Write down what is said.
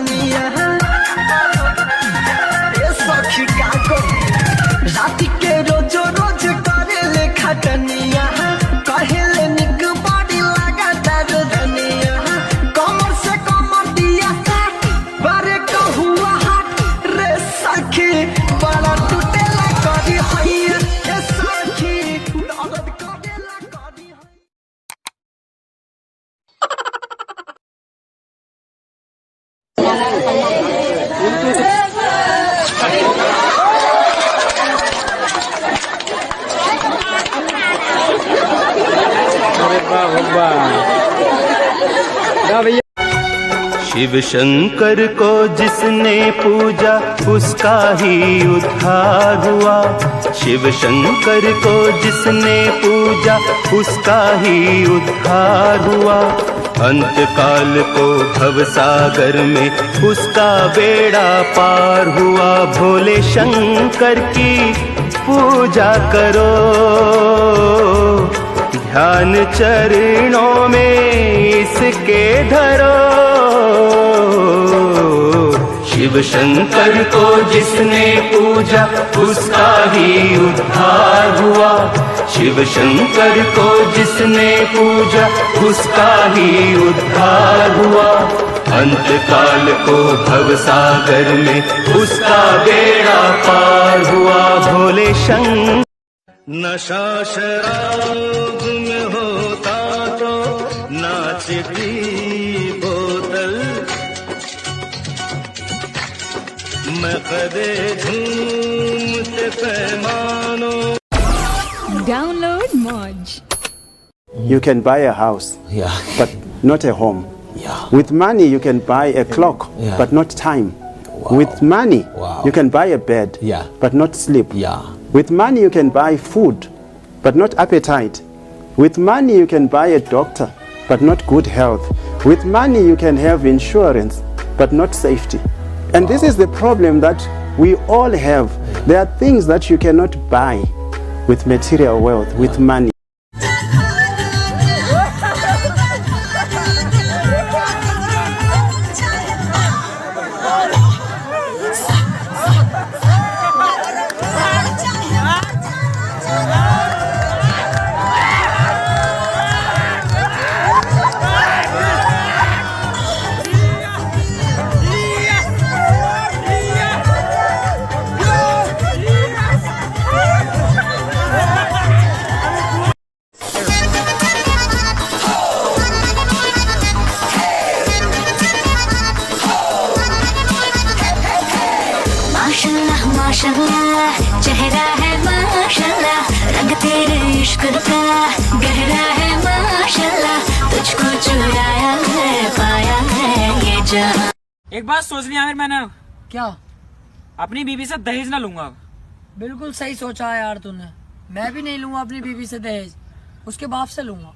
धनिया सखी का राति के रोज रोज करे ले खटनिया कहेले निक बॉडी लगा दर धनिया कमर से कमर दिया काट बारे कहुआ हाट रे सखी बड़ा टूटेला करी हैया ए सखी दर्द करेला करी शिव शंकर को जिसने पूजा उसका ही उद्धार हुआ। शिव शंकर को जिसने पूजा उसका ही उद्धार हुआ। अंतकाल को भवसागर में उसका बेड़ा पार हुआ। भोले शंकर की पूजा करो, ध्यान चरणों में इसके धरो। शिव शंकर को जिसने पूजा उसका ही उद्धार हुआ। शिव शंकर को जिसने पूजा उसका ही उद्धार हुआ। अंतकाल को भवसागर में उसका बेड़ा पार हुआ। भोले शंकर नशा शराब में होता तो नाचती बोतल, मैं कदे झूमते पैमानों। Download Moj. You can buy a house, Yeah. but not a home. Yeah. With money, you can buy a clock, Yeah. but not time. Wow. With money, Wow. you can buy a bed, Yeah. but not sleep. Yeah. With money, you can buy food, but not appetite. With money, you can buy a doctor, but not good health. With money, you can have insurance, but not safety. And this is the problem that we all have. There are things that you cannot buy with material wealth, with money. माशाल्लाह माशाल्लाह चेहरा है माशाल्लाह, रंग तेरे इश्क का गहरा है माशाल्लाह, तुझको चुराया है पाया है ये जहां। एक बात सोच लिया आमिर मैंने, क्या? अपनी बीवी से दहेज ना लूंगा। बिल्कुल सही सोचा है यार तूने। मैं भी नहीं लूंगा अपनी बीवी से दहेज, उसके बाप से लूंगा।